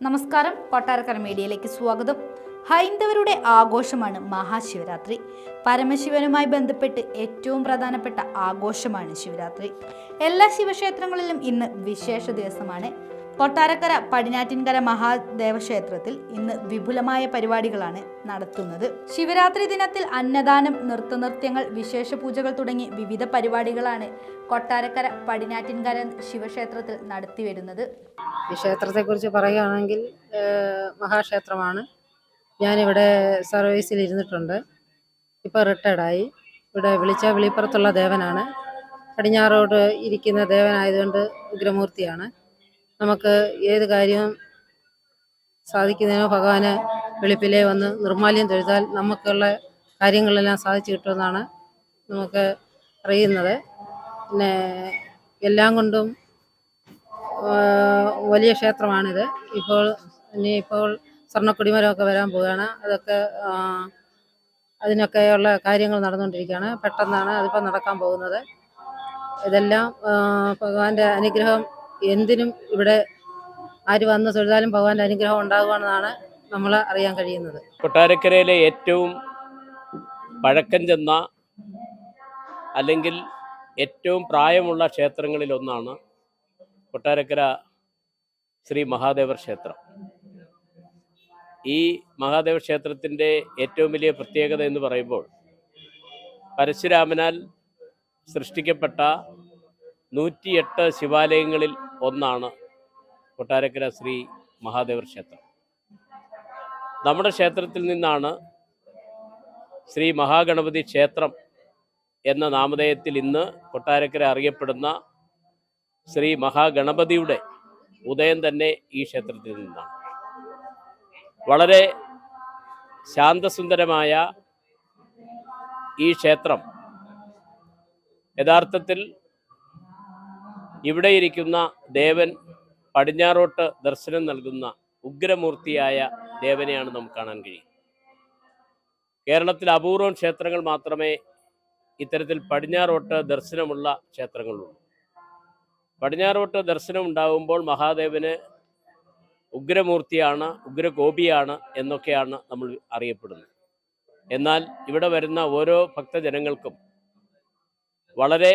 നമസ്കാരം, കൊട്ടാരക്കര മീഡിയയിലേക്ക് സ്വാഗതം. ഹൈന്ദവരുടെ ആഘോഷമാണ് മഹാശിവരാത്രി. പരമശിവനുമായി ബന്ധപ്പെട്ട് ഏറ്റവും പ്രധാനപ്പെട്ട ആഘോഷമാണ് ശിവരാത്രി. എല്ലാ ശിവക്ഷേത്രങ്ങളിലും ഇന്ന് വിശേഷ ദിവസമാണ്. കൊട്ടാരക്കര പടിഞ്ഞാറ്റിൻകര മഹാദേവക്ഷേത്രത്തിൽ ഇന്ന് വിപുലമായ പരിപാടികളാണ് നടത്തുന്നത്. ശിവരാത്രി ദിനത്തിൽ അന്നദാനം, നൃത്തനൃത്യങ്ങൾ, വിശേഷ പൂജകൾ തുടങ്ങി വിവിധ പരിപാടികളാണ് കൊട്ടാരക്കര പടിഞ്ഞാറ്റിൻകര ശിവക്ഷേത്രത്തിൽ നടത്തിവരുന്നത്. ഈ ക്ഷേത്രത്തെക്കുറിച്ച് പറയുകയാണെങ്കിൽ മഹാക്ഷേത്രമാണ്. ഞാനിവിടെ സർവീസിൽ ഇരുന്നിട്ടുണ്ട്. ഇപ്പോൾ റിട്ടയർഡായി. ഇവിടെ വിളിച്ച വിളിപ്പുറത്തുള്ള ദേവനാണ്. പടിഞ്ഞാറോട് ഇരിക്കുന്ന ദേവനായതുകൊണ്ട് ഉഗ്രമൂർത്തിയാണ്. നമുക്ക് ഏത് കാര്യവും സാധിക്കുന്നതിനോ ഭഗവാന് വെളുപ്പിലേ വന്ന് നിർമ്മാല്യം തൊഴുതാൽ നമുക്കുള്ള കാര്യങ്ങളെല്ലാം സാധിച്ചു കിട്ടുമെന്നാണ് നമുക്ക് അറിയുന്നത്. പിന്നെ എല്ലാം കൊണ്ടും വലിയ ക്ഷേത്രമാണിത്. ഇനിയിപ്പോൾ സ്വർണ്ണക്കൊടിമരമൊക്കെ വരാൻ പോവുകയാണ്. അതിനൊക്കെയുള്ള കാര്യങ്ങൾ നടന്നുകൊണ്ടിരിക്കുകയാണ്. പെട്ടെന്നാണ് അതിപ്പോൾ നടക്കാൻ പോകുന്നത്. ഇതെല്ലാം ഭഗവാന്റെ അനുഗ്രഹം, എന്തിനും ഇവിടെ ആര് വന്ന് തൊഴുതാലും ഭഗവാന്റെ അനുഗ്രഹം ഉണ്ടാകുമെന്നാണ് നമ്മൾ അറിയാൻ കഴിയുന്നത്. കൊട്ടാരക്കരയിലെ ഏറ്റവും പഴക്കം ചെന്ന അല്ലെങ്കിൽ ഏറ്റവും പ്രായമുള്ള ക്ഷേത്രങ്ങളിൽ ഒന്നാണ് കൊട്ടാരക്കര ശ്രീ മഹാദേവർ ക്ഷേത്രം. ഈ മഹാദേവ ക്ഷേത്രത്തിൻ്റെ ഏറ്റവും വലിയ പ്രത്യേകത എന്ന് പറയുമ്പോൾ പരശുരാമനാൽ സൃഷ്ടിക്കപ്പെട്ട 108 ശിവാലയങ്ങളിൽ ഒന്നാണ് കൊട്ടാരക്കര ശ്രീ മഹാദേവർ ക്ഷേത്രം. നമ്മുടെ ക്ഷേത്രത്തിൽ നിന്നാണ് ശ്രീ മഹാഗണപതി ക്ഷേത്രം എന്ന നാമധേയത്തിൽ ഇന്ന് കൊട്ടാരക്കര അറിയപ്പെടുന്ന ശ്രീ മഹാഗണപതിയുടെ ഉദയം തന്നെ ഈ ക്ഷേത്രത്തിൽ നിന്നാണ്. വളരെ ശാന്തസുന്ദരമായ ഈ ക്ഷേത്രം യഥാർത്ഥത്തിൽ ഇവിടെ ഇരിക്കുന്ന ദേവൻ പടിഞ്ഞാറോട്ട് ദർശനം നൽകുന്ന ഉഗ്രമൂർത്തിയായ ദേവനെയാണ് നമുക്ക് കാണാൻ കഴിയും. കേരളത്തിൽ അപൂർവം ക്ഷേത്രങ്ങൾ മാത്രമേ ഇത്തരത്തിൽ പടിഞ്ഞാറോട്ട് ദർശനമുള്ള ക്ഷേത്രങ്ങളുള്ളൂ. പടിഞ്ഞാറോട്ട് ദർശനം ഉണ്ടാകുമ്പോൾ മഹാദേവന് ഉഗ്രമൂർത്തിയാണ്, ഉഗ്രകോപിയാണ് എന്നൊക്കെയാണ് നമ്മൾ അറിയപ്പെടുന്നത്. എന്നാൽ ഇവിടെ വരുന്ന ഓരോ ഭക്തജനങ്ങൾക്കും വളരെ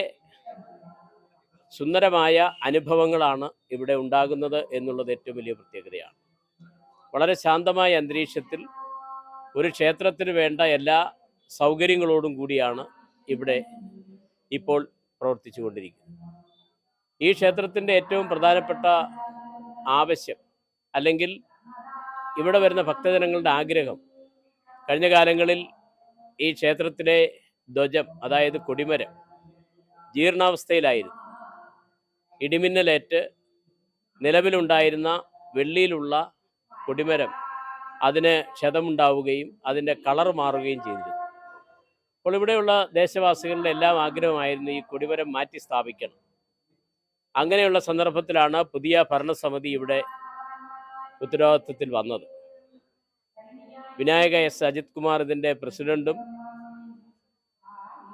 സുന്ദരമായ അനുഭവങ്ങളാണ് ഇവിടെ ഉണ്ടാകുന്നത് എന്നുള്ളത് ഏറ്റവും വലിയ പ്രത്യേകതയാണ്. വളരെ ശാന്തമായ അന്തരീക്ഷത്തിൽ ഒരു ക്ഷേത്രത്തിന് വേണ്ട എല്ലാ സൗകര്യങ്ങളോടും കൂടിയാണ് ഇവിടെ ഇപ്പോൾ പ്രവർത്തിച്ചു കൊണ്ടിരിക്കുന്നത്. ഈ ക്ഷേത്രത്തിൻ്റെ ഏറ്റവും പ്രധാനപ്പെട്ട ആവശ്യം അല്ലെങ്കിൽ ഇവിടെ വരുന്ന ഭക്തജനങ്ങളുടെ ആഗ്രഹം, കഴിഞ്ഞ കാലങ്ങളിൽ ഈ ക്ഷേത്രത്തിലെ ധ്വജം, അതായത് കൊടിമരം ജീർണാവസ്ഥയിലായിരുന്നു. ഇടിമിന്നലേറ്റ് നിലവിലുണ്ടായിരുന്ന വെള്ളിയിലുള്ള കൊടിമരം അതിന് ക്ഷതമുണ്ടാവുകയും അതിൻ്റെ കളർ മാറുകയും ചെയ്തിരുന്നു. അപ്പോൾ ഇവിടെയുള്ള ദേശവാസികളുടെ എല്ലാം ആഗ്രഹമായിരുന്നു ഈ കൊടിമരം മാറ്റി സ്ഥാപിക്കണം. അങ്ങനെയുള്ള സന്ദർഭത്തിലാണ് പുതിയ ഭരണസമിതി ഇവിടെ ഉത്തരവാദിത്വത്തിൽ വന്നത്. വിനായക എസ് അജിത് കുമാർ ഇതിൻ്റെ പ്രസിഡന്റും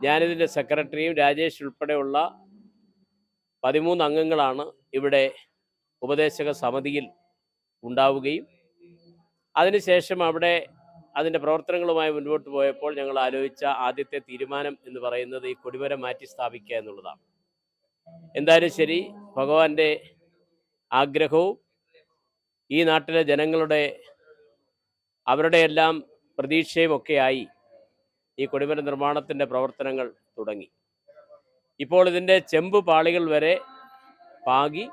ഞാനിതിൻ്റെ സെക്രട്ടറിയും രാജേഷ് ഉൾപ്പെടെയുള്ള 13 അംഗങ്ങളാണ് ഇവിടെ ഉപദേശക സമിതിയിൽ ഉണ്ടാവുകയും അതിനുശേഷം അവിടെ അതിൻ്റെ പ്രവർത്തനങ്ങളുമായി മുൻപോട്ട് പോയപ്പോൾ ഞങ്ങൾ ആലോചിച്ച ആദ്യത്തെ തീരുമാനം എന്ന് പറയുന്നത് ഈ കൊടിമരം മാറ്റി സ്ഥാപിക്കുക എന്നുള്ളതാണ്. എന്തായാലും ശരി, ഭഗവാന്റെ ആഗ്രഹവും ഈ നാട്ടിലെ ജനങ്ങളുടെ അവരുടെ എല്ലാം പ്രതീക്ഷയും ഒക്കെയായി ഈ കൊടിമര നിർമ്മാണത്തിൻ്റെ പ്രവർത്തനങ്ങൾ തുടങ്ങി. ഇപ്പോൾ ഇതിൻ്റെ ചെമ്പ് പാളികൾ വരെ പാകി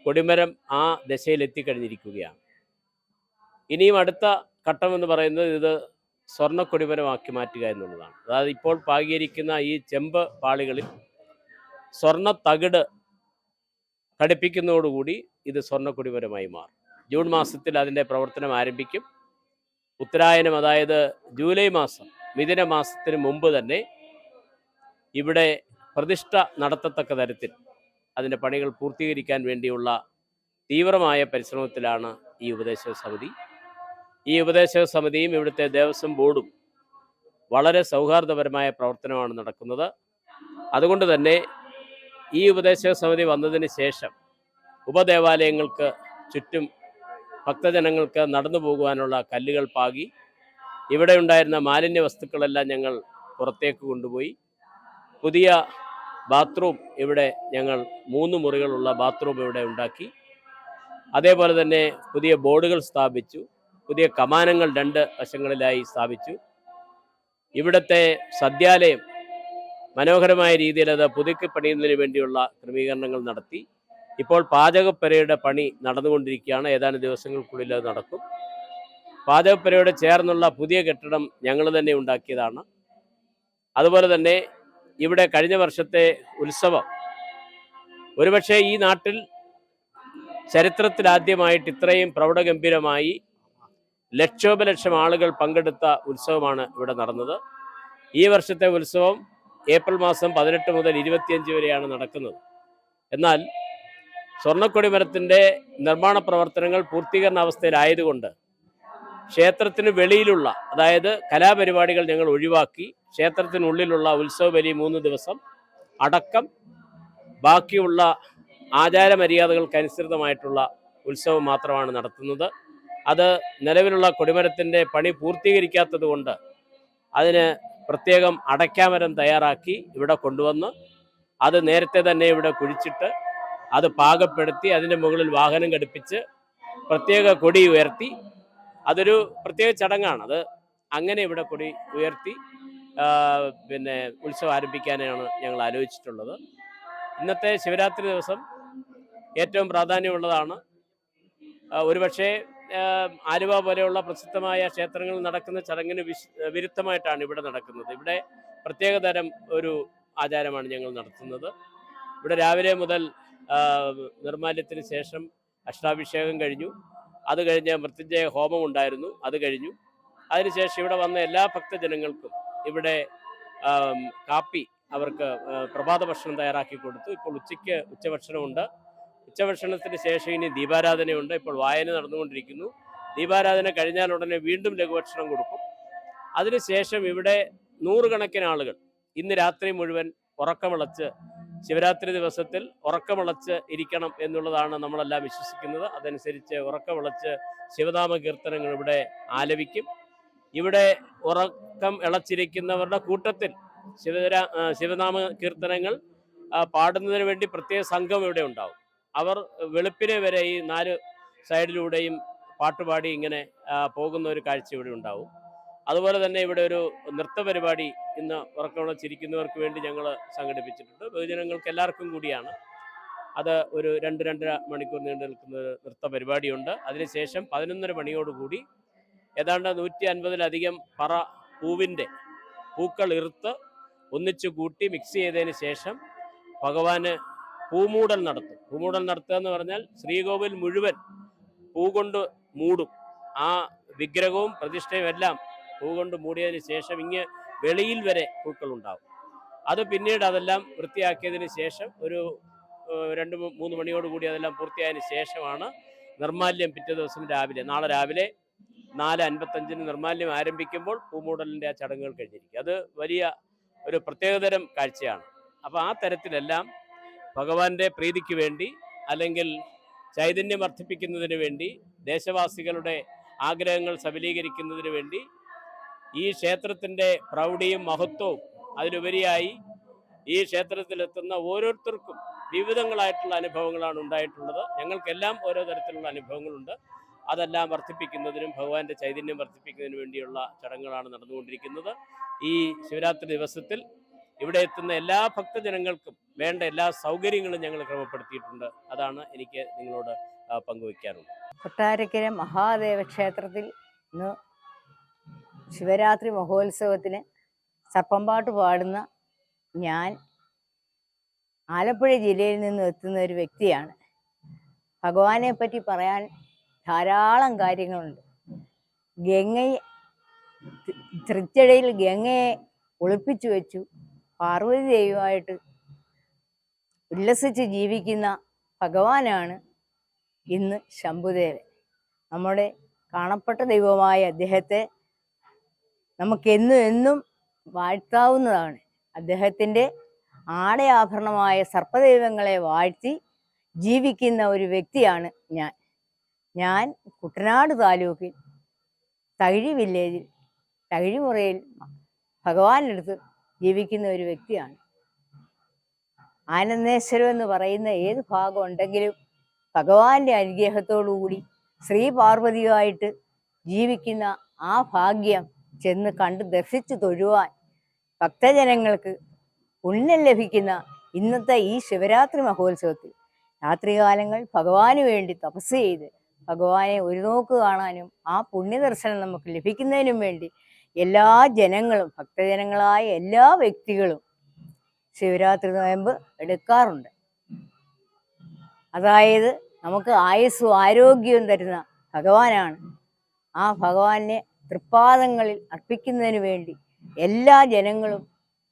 കൊടിമരം ആ ദശയിലെത്തിക്കഴിഞ്ഞിരിക്കുകയാണ്. ഇനിയും അടുത്ത ഘട്ടമെന്ന് പറയുന്നത് ഇത് സ്വർണ്ണ കൊടിമരമാക്കി മാറ്റുക എന്നുള്ളതാണ്. അതായത് ഇപ്പോൾ പാകിയിരിക്കുന്ന ഈ ചെമ്പ് പാളികളിൽ സ്വർണ്ണ തകിട് ഘടിപ്പിക്കുന്നതോടുകൂടി ഇത് സ്വർണ്ണ കൊടിമരമായി മാറും. ജൂൺ മാസത്തിൽ അതിൻ്റെ പ്രവർത്തനം ആരംഭിക്കും. ഉത്തരായനം, അതായത് ജൂലൈ മാസം, മിഥുന മാസത്തിന് മുമ്പ് തന്നെ ഇവിടെ പ്രതിഷ്ഠ നടത്തത്തക്ക തരത്തിൽ അതിൻ്റെ പണികൾ പൂർത്തീകരിക്കാൻ വേണ്ടിയുള്ള തീവ്രമായ പരിശ്രമത്തിലാണ് ഈ ഉപദേശക സമിതി. ഈ ഉപദേശക സമിതിയും ഇവിടുത്തെ ദേവസ്വം ബോർഡും വളരെ സൗഹാർദ്ദപരമായ പ്രവർത്തനമാണ് നടക്കുന്നത്. അതുകൊണ്ട് തന്നെ ഈ ഉപദേശക സമിതി വന്നതിന് ശേഷം ഉപദേവാലയങ്ങൾക്ക് ചുറ്റും ഭക്തജനങ്ങൾക്ക് നടന്നു പോകുവാനുള്ള കല്ലുകൾ പാകി ഇവിടെ ഉണ്ടായിരുന്ന മാലിന്യ വസ്തുക്കളെല്ലാം ഞങ്ങൾ പുറത്തേക്ക് കൊണ്ടുപോയി. പുതിയ ബാത്റൂം ഇവിടെ ഞങ്ങൾ 3 മുറികളുള്ള ബാത്റൂം ഇവിടെ ഉണ്ടാക്കി. അതേപോലെ തന്നെ പുതിയ ബോർഡുകൾ സ്ഥാപിച്ചു. പുതിയ കമാനങ്ങൾ 2 വശങ്ങളിലായി സ്ഥാപിച്ചു. ഇവിടുത്തെ സദ്യാലയം മനോഹരമായ രീതിയിൽ അത് പുതുക്കി പണിയുന്നതിന് വേണ്ടിയുള്ള ക്രമീകരണങ്ങൾ നടത്തി. ഇപ്പോൾ പാചകപ്പുരയുടെ പണി നടന്നുകൊണ്ടിരിക്കുകയാണ്. ഏതാനും ദിവസങ്ങൾക്കുള്ളിൽ അത് നടക്കും. പാചകപ്പുരയോട് ചേർന്നുള്ള പുതിയ കെട്ടിടം ഞങ്ങൾ തന്നെ ഉണ്ടാക്കിയതാണ്. അതുപോലെ തന്നെ ഇവിടെ കഴിഞ്ഞ വർഷത്തെ ഉത്സവം ഒരുപക്ഷെ ഈ നാട്ടിൽ ചരിത്രത്തിലാദ്യമായിട്ട് ഇത്രയും പ്രൗഢഗംഭീരമായി ലക്ഷോപലക്ഷം ആളുകൾ പങ്കെടുത്ത ഉത്സവമാണ് ഇവിടെ നടന്നത്. ഈ വർഷത്തെ ഉത്സവം ഏപ്രിൽ മാസം 18 മുതൽ 25 വരെയാണ് നടക്കുന്നത്. എന്നാൽ സ്വർണ്ണക്കൊടിമരത്തിൻ്റെ നിർമ്മാണ പ്രവർത്തനങ്ങൾ പൂർത്തീകരണ അവസ്ഥയിലായതുകൊണ്ട് ക്ഷേത്രത്തിന് വെളിയിലുള്ള, അതായത് കലാപരിപാടികൾ ഞങ്ങൾ ഒഴിവാക്കി ക്ഷേത്രത്തിനുള്ളിലുള്ള ഉത്സവ ബലി 3 ദിവസം അടക്കം ബാക്കിയുള്ള ആചാരമര്യാദകൾക്കനുസൃതമായിട്ടുള്ള ഉത്സവം മാത്രമാണ് നടത്തുന്നത്. അത് നിലവിലുള്ള കൊടിമരത്തിൻ്റെ പണി പൂർത്തീകരിക്കാത്തത് കൊണ്ട് അതിന് പ്രത്യേകം അടയ്ക്കാമരം തയ്യാറാക്കി ഇവിടെ കൊണ്ടുവന്ന് അത് നേരത്തെ തന്നെ ഇവിടെ കുഴിച്ചിട്ട് അത് പാകപ്പെടുത്തി അതിൻ്റെ മുകളിൽ വാഹനം ഘടിപ്പിച്ച് പ്രത്യേക കൊടി ഉയർത്തി, അതൊരു പ്രത്യേക ചടങ്ങാണ്. അത് അങ്ങനെ ഇവിടെ കൊടി ഉയർത്തി പിന്നെ ഉത്സവം ആരംഭിക്കാനാണ് ഞങ്ങൾ ആലോചിച്ചിട്ടുള്ളത്. ഇന്നത്തെ ശിവരാത്രി ദിവസം ഏറ്റവും പ്രാധാന്യമുള്ളതാണ്. ഒരുപക്ഷെ ആലുവ പോലെയുള്ള പ്രസിദ്ധമായ ക്ഷേത്രങ്ങളിൽ നടക്കുന്ന ചടങ്ങിന് വിരുദ്ധമായിട്ടാണ് ഇവിടെ നടക്കുന്നത്. ഇവിടെ പ്രത്യേകതരം ഒരു ആചാരമാണ് ഞങ്ങൾ നടത്തുന്നത്. ഇവിടെ രാവിലെ മുതൽ നിർമ്മാല്യത്തിന് ശേഷം അഷ്ടാഭിഷേകം കഴിഞ്ഞു. അത് കഴിഞ്ഞ് മൃത്യുഞ്ജയ ഹോമം ഉണ്ടായിരുന്നു, അത് കഴിഞ്ഞു. അതിനുശേഷം ഇവിടെ വന്ന എല്ലാ ഭക്തജനങ്ങൾക്കും ഇവിടെ കാപ്പി, അവർക്ക് പ്രഭാത ഭക്ഷണം തയ്യാറാക്കി കൊടുത്തു. ഇപ്പോൾ ഉച്ചയ്ക്ക് ഉച്ചഭക്ഷണമുണ്ട്. ഉച്ചഭക്ഷണത്തിന് ശേഷം ഇനി ദീപാരാധനയുണ്ട്. ഇപ്പോൾ വായന നടന്നുകൊണ്ടിരിക്കുന്നു. ദീപാരാധന കഴിഞ്ഞാൽ ഉടനെ വീണ്ടും ലഘുഭക്ഷണം കൊടുക്കും. അതിനുശേഷം ഇവിടെ 100 കണക്കിന് ആളുകൾ ഇന്ന് രാത്രി മുഴുവൻ ഉറക്കമിളച്ച്, ശിവരാത്രി ദിവസത്തിൽ ഉറക്കമിളച്ച് ഇരിക്കണം എന്നുള്ളതാണ് നമ്മളെല്ലാം വിശ്വസിക്കുന്നത്. അതനുസരിച്ച് ഉറക്കമിളച്ച് ശിവനാമ കീർത്തനങ്ങൾ ഇവിടെ ആലപിക്കും. ഇവിടെ ഉറക്കം ഇളച്ചിരിക്കുന്നവരുടെ കൂട്ടത്തിൽ ശിവനാമ കീർത്തനങ്ങൾ പാടുന്നതിന് വേണ്ടി പ്രത്യേക സംഘം ഇവിടെ ഉണ്ടാവും. അവർ വെളുപ്പിനെ വരെ ഈ 4 സൈഡിലൂടെയും പാട്ടുപാടി ഇങ്ങനെ പോകുന്ന ഒരു കാഴ്ച ഇവിടെ ഉണ്ടാവും. അതുപോലെ തന്നെ ഇവിടെ ഒരു നൃത്ത പരിപാടി ഇന്ന് ഉറക്കമിളച്ചിരിക്കുന്നവർക്ക് വേണ്ടി ഞങ്ങൾ സംഘടിപ്പിച്ചിട്ടുണ്ട്. ബഹുജനങ്ങൾക്ക് എല്ലാവർക്കും കൂടിയാണ്. അത് ഒരു 2-2.5 മണിക്കൂർ നീണ്ടു നിൽക്കുന്ന ഒരു നൃത്ത പരിപാടിയുണ്ട്. അതിനുശേഷം 11:30 മണിയോടുകൂടി ഏതാണ്ട് 150-ലധികം പറ പൂവിൻ്റെ പൂക്കൾ ഇറുത്ത് ഒന്നിച്ചു കൂട്ടി മിക്സ് ചെയ്തതിന് ശേഷം ഭഗവാന് പൂമൂടൽ നടത്തും. പൂമൂടൽ നടത്തുക എന്ന് പറഞ്ഞാൽ ശ്രീകോവിൽ മുഴുവൻ പൂ കൊണ്ട് മൂടും. ആ വിഗ്രഹവും പ്രതിഷ്ഠയും എല്ലാം പൂ കൊണ്ട് മൂടിയതിന് ശേഷം ഇങ്ങ് വെളിയിൽ വരെ പൂക്കളുണ്ടാവും. അത് പിന്നീട് അതെല്ലാം വൃത്തിയാക്കിയതിന് ശേഷം ഒരു 2-3 മണിയോടുകൂടി അതെല്ലാം പൂർത്തിയായതിനു ശേഷമാണ് നിർമ്മാല്യം പിറ്റേ ദിവസം രാവിലെ, നാളെ രാവിലെ 4:55 നിർമ്മാല്യം ആരംഭിക്കുമ്പോൾ പൂമൂടലിൻ്റെ ആ ചടങ്ങുകൾ കഴിഞ്ഞിരിക്കും. അത് വലിയ ഒരു പ്രത്യേകതരം കാഴ്ചയാണ്. അപ്പോൾ ആ തരത്തിലെല്ലാം ഭഗവാന്റെ പ്രീതിക്ക് വേണ്ടി, അല്ലെങ്കിൽ ചൈതന്യം വർദ്ധിപ്പിക്കുന്നതിന് വേണ്ടി, ദേശവാസികളുടെ ആഗ്രഹങ്ങൾ സബലീകരിക്കുന്നതിന് വേണ്ടി ഈ ക്ഷേത്രത്തിൻ്റെ പ്രൗഢിയും മഹത്വവും, അതിലുപരിയായി ഈ ക്ഷേത്രത്തിലെത്തുന്ന ഓരോരുത്തർക്കും വിവിധങ്ങളായിട്ടുള്ള അനുഭവങ്ങളാണ് ഉണ്ടായിട്ടുള്ളത്. ഞങ്ങൾക്കെല്ലാം ഓരോ തരത്തിലുള്ള അനുഭവങ്ങളുണ്ട്. അതെല്ലാം വർദ്ധിപ്പിക്കുന്നതിനും ഭഗവാന്റെ ചൈതന്യം വർദ്ധിപ്പിക്കുന്നതിന് വേണ്ടിയുള്ള ചടങ്ങുകളാണ് നടന്നുകൊണ്ടിരിക്കുന്നത്. ഈ ശിവരാത്രി ദിവസത്തിൽ ഇവിടെ എത്തുന്ന എല്ലാ ഭക്തജനങ്ങൾക്കും വേണ്ട എല്ലാ സൗകര്യങ്ങളും ഞങ്ങൾ ക്രമപ്പെടുത്തിയിട്ടുണ്ട്. അതാണ് എനിക്ക് നിങ്ങളോട് പങ്കുവയ്ക്കാറുള്ളത്. കൊട്ടാരക്കര മഹാദേവ ക്ഷേത്രത്തിൽ ഇന്ന് ശിവരാത്രി മഹോത്സവത്തിന് സർപ്പംപാട്ട് പാടുന്ന ഞാൻ ആലപ്പുഴ ജില്ലയിൽ നിന്ന് എത്തുന്ന ഒരു വ്യക്തിയാണ്. ഭഗവാനെ പറ്റി പറയാൻ ധാരാളം കാര്യങ്ങളുണ്ട്. ഗംഗയെ, തൃച്ചടയിൽ ഗംഗയെ ഒളിപ്പിച്ചു വെച്ചു പാർവതി ദേവിയുമായിട്ട് ഉല്ലസിച്ച് ജീവിക്കുന്ന ഭഗവാനാണ് ഇന്ന് ശംഭുദേവൻ. നമ്മുടെ കാണപ്പെട്ട ദൈവമായ അദ്ദേഹത്തെ നമുക്കെന്നും എന്നും വാഴ്ത്താവുന്നതാണ്. അദ്ദേഹത്തിൻ്റെ ആടയാഭരണമായ സർപ്പദൈവങ്ങളെ വാഴ്ത്തി ജീവിക്കുന്ന ഒരു വ്യക്തിയാണ് ഞാൻ. ഞാൻ കുട്ടനാട് താലൂക്കിൽ തകഴി വില്ലേജിൽ തകഴിമുറയിൽ ഭഗവാനെടുത്ത് ജീവിക്കുന്ന ഒരു വ്യക്തിയാണ്. ആനന്ദേശ്വരം എന്ന് പറയുന്ന ഏത് ഭാഗം ഉണ്ടെങ്കിലും ഭഗവാന്റെ അനുഗ്രഹത്തോടുകൂടി ശ്രീ പാർവതിയുമായിട്ട് ജീവിക്കുന്ന ആ ഭാഗ്യം ചെന്ന് കണ്ട് ദർശിച്ചു തൊഴുവാൻ ഭക്തജനങ്ങൾക്ക് പുണ്യം ലഭിക്കുന്ന ഇന്നത്തെ ഈ ശിവരാത്രി മഹോത്സവത്തിൽ രാത്രികാലങ്ങൾ ഭഗവാന് വേണ്ടി തപസ് ചെയ്ത് ഭഗവാനെ ഒരു നോക്ക് കാണാനും ആ പുണ്യദർശനം നമുക്ക് ലഭിക്കുന്നതിനും വേണ്ടി എല്ലാ ജനങ്ങളും ഭക്തജനങ്ങളായ എല്ലാ വ്യക്തികളും ശിവരാത്രി നോയമ്പ് എടുക്കാറുണ്ട്. അതായത് നമുക്ക് ആയുസ്സും ആരോഗ്യവും തരുന്ന ഭഗവാനാണ്. ആ ഭഗവാനെ തൃപ്പാദങ്ങളിൽ അർപ്പിക്കുന്നതിന് വേണ്ടി എല്ലാ ജനങ്ങളും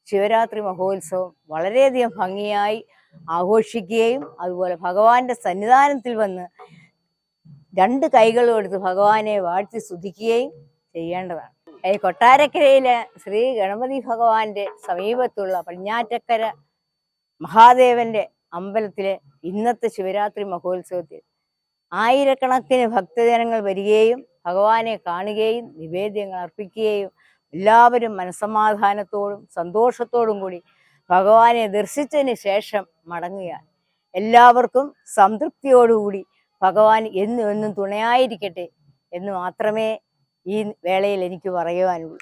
ശിവരാത്രി മഹോത്സവം വളരെയധികം ഭംഗിയായി ആഘോഷിക്കുകയും അതുപോലെ ഭഗവാന്റെ സന്നിധാനത്തിൽ വന്ന് രണ്ട് കൈകളും എടുത്ത് ഭഗവാനെ വാഴ്ത്തി സ്തുതിക്കുകയും ചെയ്യേണ്ടതാണ്. കൊട്ടാരക്കരയിലെ ശ്രീ ഗണപതി ഭഗവാന്റെ സമീപത്തുള്ള പടിഞ്ഞാറ്റക്കര മഹാദേവന്റെ അമ്പലത്തിലെ ഇന്നത്തെ ശിവരാത്രി മഹോത്സവത്തിൽ ആയിരക്കണക്കിന് ഭക്തജനങ്ങൾ വരികയും ഭഗവാനെ കാണുകയും നിവേദ്യങ്ങൾ അർപ്പിക്കുകയും എല്ലാവരും മനസ്സമാധാനത്തോടും സന്തോഷത്തോടും കൂടി ഭഗവാനെ ദർശിച്ചതിന് ശേഷം മടങ്ങുകയാണ്. എല്ലാവർക്കും സംതൃപ്തിയോടുകൂടി ഭഗവാൻ എന്നും എന്നും തുണയായിരിക്കട്ടെ എന്ന് മാത്രമേ ഈ വേളയിൽ എനിക്ക് പറയുവാനുള്ളൂ.